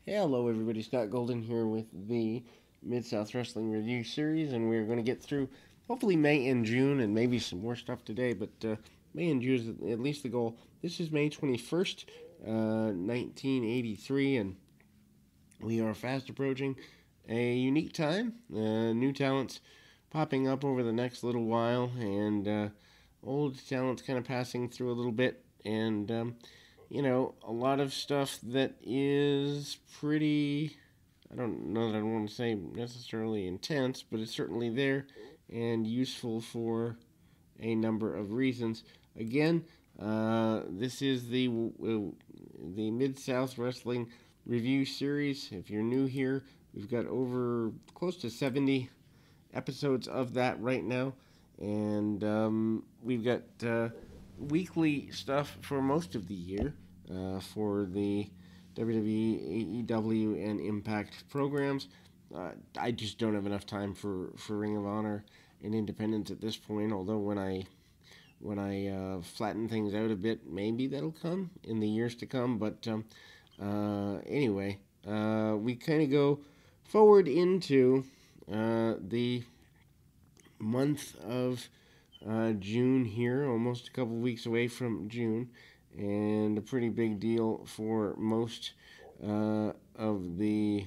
Hello, everybody. Scott Golden here with the Mid-South Wrestling Review Series, and we're going to get through hopefully May and June and maybe some more stuff today, but May and June is at least the goal. This is May 21st, 1983, and we are fast approaching a unique time. New talents popping up over the next little while, and old talents kind of passing through a little bit, and a lot of stuff that is pretty, I don't know that I want to say necessarily intense, but it's certainly there and useful for a number of reasons. Again, this is the Mid-South Wrestling Review Series. If you're new here, we've got over close to 70 episodes of that right now, and we've got weekly stuff for most of the year for the WWE, AEW, and Impact programs. I just don't have enough time for Ring of Honor and Independence at this point, although when I flatten things out a bit, maybe that'll come in the years to come. But anyway, we kind of go forward into the month of June here, almost a couple weeks away from June, and a pretty big deal for most of the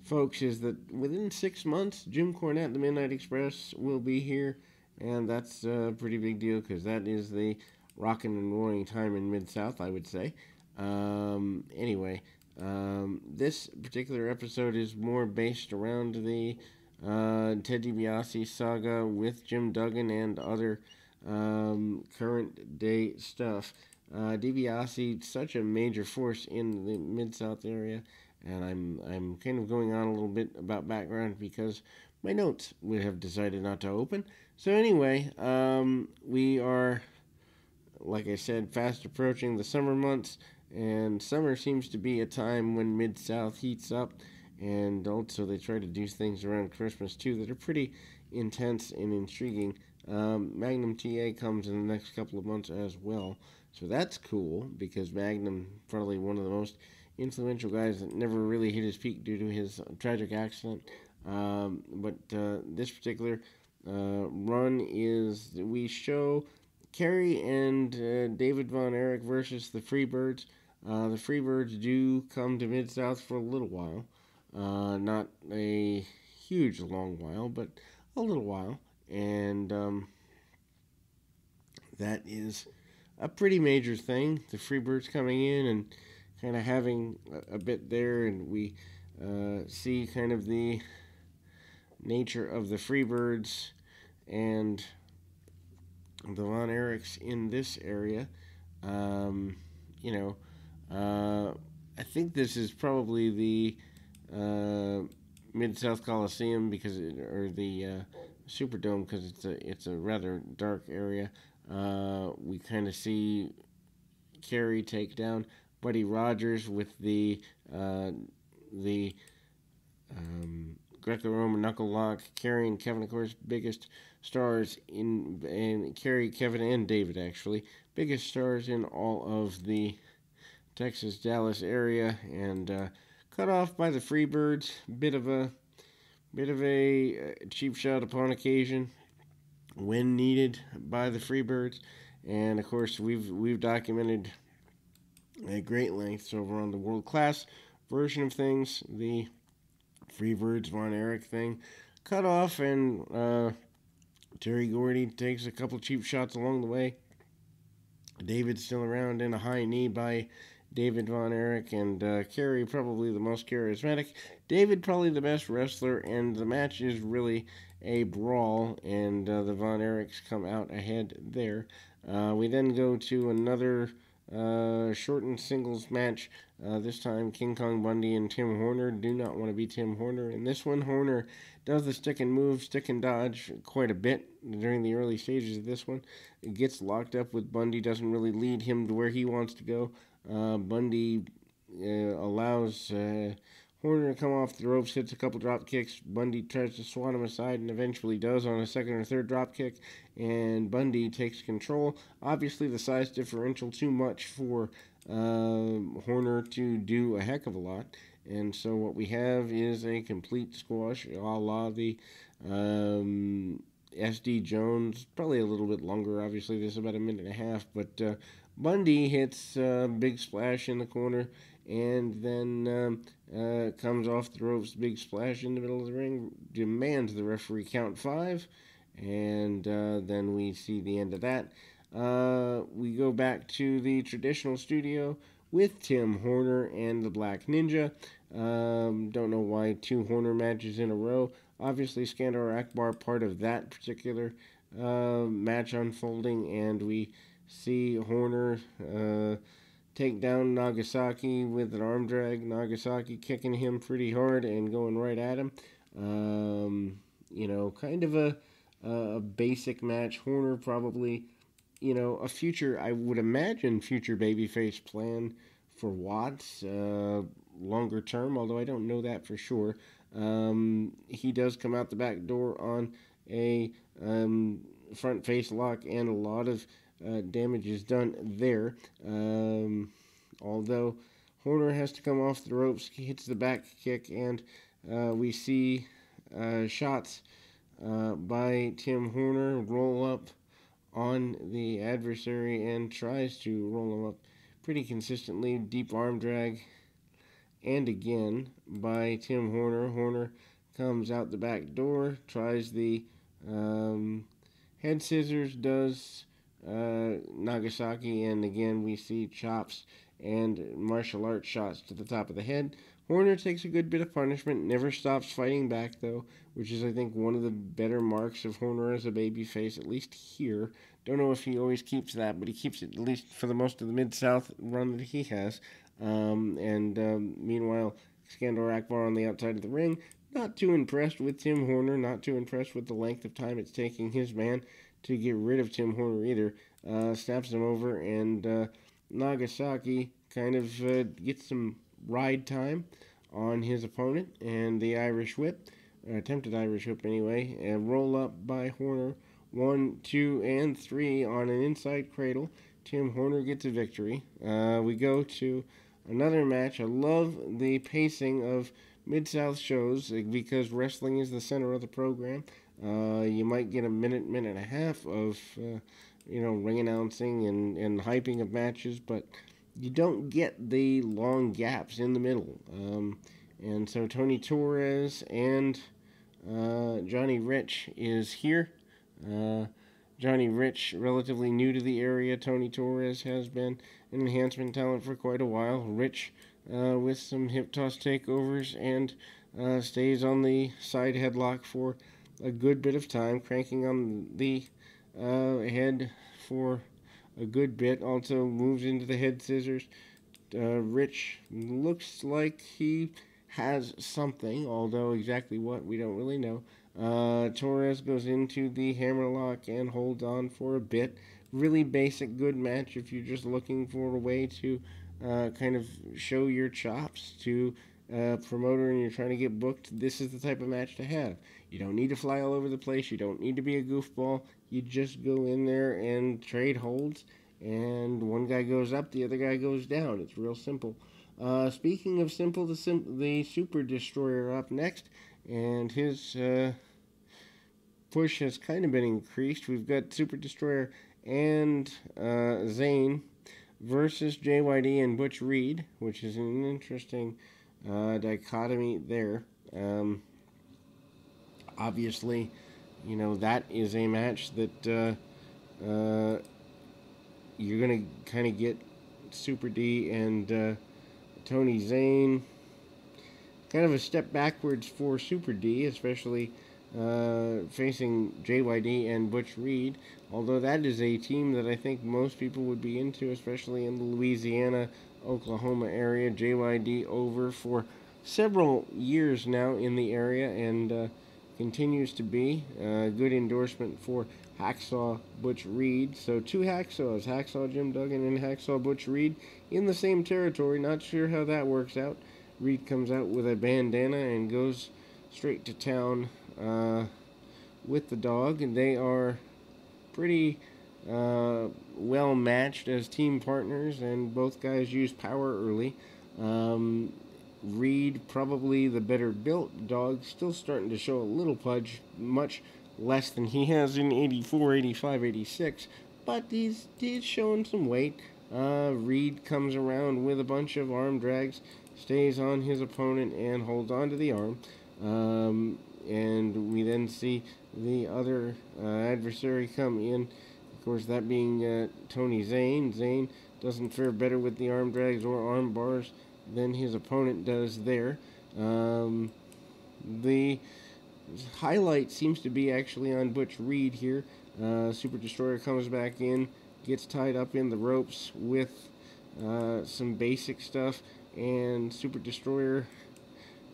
folks is that within 6 months, Jim Cornette, the Midnight Express, will be here, and that's a pretty big deal because that is the rockin' and roaring time in Mid-South, I would say. This particular episode is more based around the Ted DiBiase saga with Jim Duggan and other current day stuff. DiBiase, such a major force in the Mid-South area, and I'm kind of going on a little bit about background because my notes would have decided not to open. So anyway, we are, like I said, fast approaching the summer months, and summer seems to be a time when Mid-South heats up. And also they try to do things around Christmas, too, that are pretty intense and intriguing. Magnum TA comes in the next couple of months as well. So that's cool, because Magnum, probably one of the most influential guys that never really hit his peak due to his tragic accident. But this particular run is, we show Kerry and David Von Erich versus the Freebirds. The Freebirds do come to Mid-South for a little while. Not a huge long while, but a little while. And that is a pretty major thing. The Freebirds coming in and kind of having a bit there, and we see kind of the nature of the Freebirds and the Von Erichs in this area. I think this is probably the Mid-South Coliseum or the Superdome, because it's a rather dark area. We kind of see Kerry take down Buddy Rogers with the Greco-Roman knuckle lock. Kerry and Kevin, of course, biggest stars and Kerry, Kevin, and David, actually, biggest stars in all of the Texas, Dallas area, and cut off by the Freebirds. Bit of a cheap shot upon occasion when needed by the Freebirds, and of course we've documented at great lengths over on the world class version of things the Freebirds Von Erich thing. Cut off, and Terry Gordy takes a couple cheap shots along the way. David's still around, in a high knee by David Von Erich, and Kerry probably the most charismatic. David probably the best wrestler, and the match is really a brawl, and the Von Erichs come out ahead there. We then go to another shortened singles match. This time King Kong Bundy and Tim Horner do not want to be Tim Horner. In this one, Horner does the stick and move, stick and dodge quite a bit during the early stages of this one. It gets locked up with Bundy, doesn't really lead him to where he wants to go. Bundy allows Horner to come off the ropes, hits a couple drop kicks. Bundy tries to swat him aside and eventually does on a second or third drop kick, and Bundy takes control. Obviously, the size differential too much for Horner to do a heck of a lot. And so what we have is a complete squash, a la the SD Jones. Probably a little bit longer, obviously. This is about a minute and a half. But Bundy hits a big splash in the corner and then comes off the ropes, big splash in the middle of the ring, demands the referee count 5. And then we see the end of that. We go back to the traditional studio with Tim Horner and the Black Ninja. Don't know why 2 Horner matches in a row. Obviously, Skandar Akbar part of that particular match unfolding, and we see Horner take down Nagasaki with an arm drag. Nagasaki kicking him pretty hard and going right at him. Kind of a basic match. Horner probably, a future, I would imagine, future babyface plan for Watts, longer term, although I don't know that for sure. He does come out the back door on a front face lock, and a lot of damage is done there. Although Horner has to come off the ropes, he hits the back kick, and we see shots by Tim Horner roll up on the adversary and tries to roll him up pretty consistently. Deep arm drag, and again by Tim Horner. Horner comes out the back door, tries the head scissors, does Nagasaki, and again we see chops and martial arts shots to the top of the head. Horner takes a good bit of punishment, never stops fighting back though, which is I think one of the better marks of Horner as a babyface, at least here. Don't know if he always keeps that, but he keeps it at least for the most of the Mid-South run that he has. Meanwhile, Skandar Akbar on the outside of the ring, not too impressed with Tim Horner, not too impressed with the length of time it's taking his man to get rid of Tim Horner either. Snaps him over, and Nagasaki kind of gets some ride time on his opponent, and the Irish whip, attempted Irish whip anyway, and roll up by Horner. 1, 2, and 3 on an inside cradle. Tim Horner gets a victory. We go to another match. I love the pacing of Mid-South shows because wrestling is the center of the program. You might get a minute and a half of, ring announcing and hyping of matches, but you don't get the long gaps in the middle. And so Tony Torres and Johnny Rich is here. Johnny Rich, relatively new to the area. Tony Torres has been an enhancement talent for quite a while. Rich with some hip toss takeovers and stays on the side headlock for a good bit of time, cranking on the head for a good bit. Also moves into the head scissors. Rich looks like he has something, although exactly what, we don't really know. Torres goes into the hammerlock and holds on for a bit. Really basic, good match if you're just looking for a way to kind of show your chops to a promoter and you're trying to get booked. This is the type of match to have. You don't need to fly all over the place. You don't need to be a goofball. You just go in there and trade holds, and one guy goes up, the other guy goes down. It's real simple. Speaking of simple, the Super Destroyer up next, and his push has kind of been increased. We've got Super Destroyer and Zane versus JYD and Butch Reed, which is an interesting dichotomy there. Obviously, that is a match that you're going to kind of get Super D and Tony Zane. Kind of a step backwards for Super D, especially facing JYD and Butch Reed, although that is a team that I think most people would be into, especially in the Louisiana, Oklahoma area. JYD over for several years now in the area and continues to be a good endorsement for Hacksaw Butch Reed. So 2 Hacksaws, Hacksaw Jim Duggan and Hacksaw Butch Reed in the same territory. Not sure how that works out. Reed comes out with a bandana and goes straight to town with the dog, and they are pretty well matched as team partners, and both guys use power early. Um, Reed, probably the better built dog, still starting to show a little pudge, much less than he has in 84, 85, 86, but he's showing some weight. Reed comes around with a bunch of arm drags, stays on his opponent, and holds on to the arm. And we then see the other adversary come in. Of course, that being Tony Zane. Zane doesn't fare better with the arm drags or arm bars than his opponent does there. The highlight seems to be actually on Butch Reed here. Super Destroyer comes back in, gets tied up in the ropes with some basic stuff, and Super Destroyer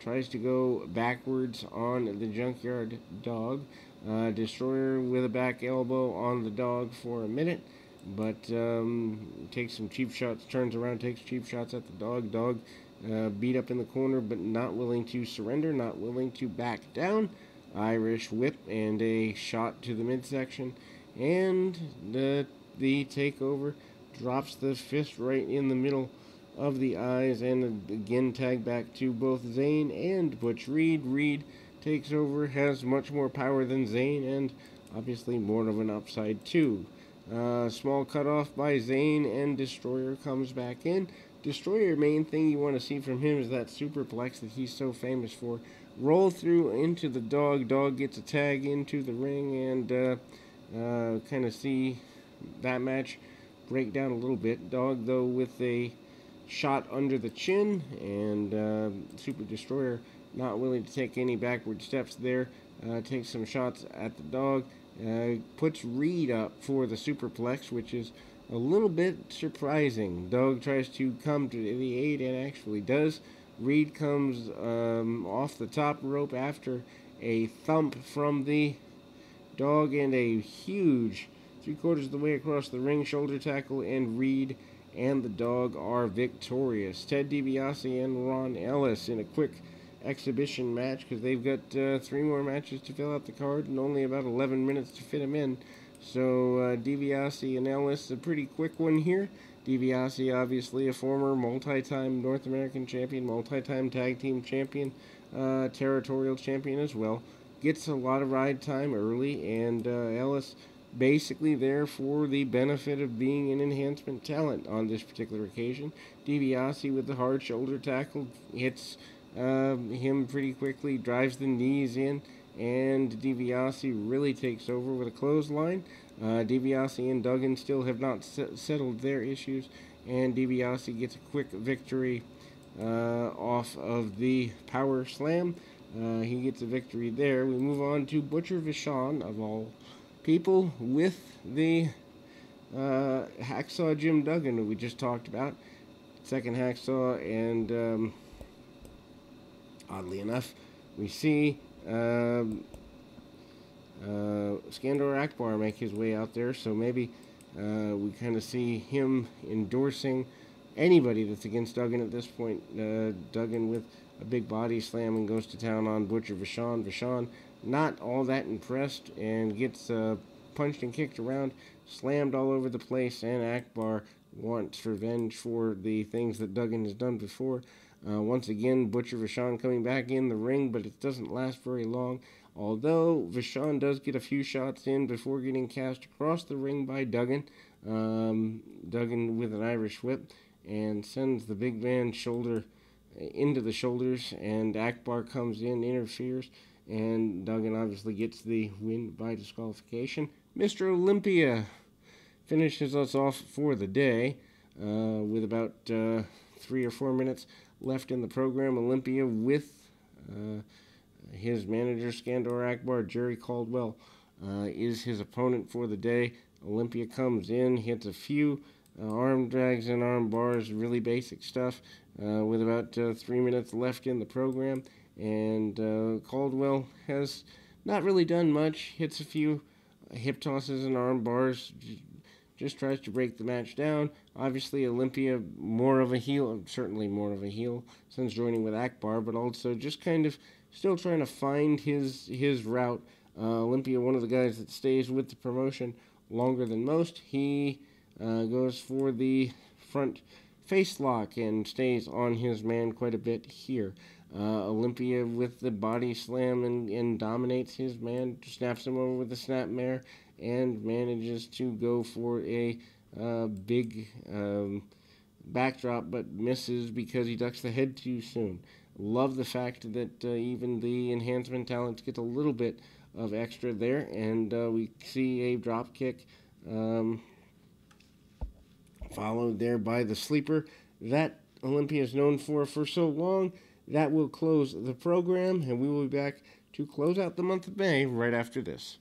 tries to go backwards on the Junkyard Dog. Destroyer with a back elbow on the dog for a minute, but takes some cheap shots, turns around, takes cheap shots at the dog. Dog beat up in the corner, but not willing to surrender, not willing to back down. Irish whip and a shot to the midsection, and the takeover drops the fist right in the middle of the eyes, and again tag back to both Zane and Butch Reed. Reed takes over, has much more power than Zane, and obviously more of an upside too. Small cutoff by Zane, and Destroyer comes back in. Destroyer, main thing you want to see from him is that superplex that he's so famous for. Roll through into the dog. Dog gets a tag into the ring, and kind of see that match break down a little bit. Dog, though, with a shot under the chin, and Super Destroyer not willing to take any backward steps there. Takes some shots at the dog. Puts Reed up for the superplex, which is a little bit surprising. Dog tries to come to the aid and actually does. Reed comes off the top rope after a thump from the dog and a huge 3/4 of the way across the ring shoulder tackle, and Reed and the dog are victorious. Ted DiBiase and Ron Ellis in a quick exhibition match, because they've got 3 more matches to fill out the card and only about 11 minutes to fit them in. So DiBiase and Ellis, a pretty quick one here. DiBiase, obviously a former multi-time North American champion, multi-time tag team champion, territorial champion as well. Gets a lot of ride time early, and Ellis basically there for the benefit of being an enhancement talent on this particular occasion. DiBiase with the hard shoulder tackle hits him pretty quickly, drives the knees in, and DiBiase really takes over with a clothesline. DiBiase and Duggan still have not settled their issues, and DiBiase gets a quick victory off of the power slam. He gets a victory there. We move on to Butcher Vachon, of all people, with the Hacksaw Jim Duggan that we just talked about. Second Hacksaw, and oddly enough, we see Skandor Akbar make his way out there, so maybe we kind of see him endorsing anybody that's against Duggan at this point. Duggan with a big body slam and goes to town on Butcher Vachon. Vachon not all that impressed and gets punched and kicked around, slammed all over the place, and Akbar wants revenge for the things that Duggan has done before. Once again, Butcher Vachon coming back in the ring, but it doesn't last very long. Although Vachon does get a few shots in before getting cast across the ring by Duggan. Duggan with an Irish whip and sends the big man's shoulder into the shoulders, and Akbar comes in, interferes, and Duggan obviously gets the win by disqualification. Mr. Olympia finishes us off for the day with about 3 or 4 minutes left in the program. Olympia with his manager, Skandor Akbar. Jerry Caldwell is his opponent for the day. Olympia comes in, hits a few arm drags and arm bars, really basic stuff, with about 3 minutes left in the program. And Caldwell has not really done much, hits a few hip tosses and arm bars, just tries to break the match down. Obviously, Olympia, more of a heel, certainly more of a heel since joining with Akbar, but also just kind of still trying to find his route. Olympia, one of the guys that stays with the promotion longer than most. He goes for the front face lock and stays on his man quite a bit here. Olympia with the body slam and dominates his man, snaps him over with the snapmare, and manages to go for a big backdrop, but misses because he ducks the head too soon. Love the fact that even the enhancement talents get a little bit of extra there, and we see a drop kick followed there by the sleeper that Olympia is known for so long. That will close the program, and we will be back to close out the month of May right after this.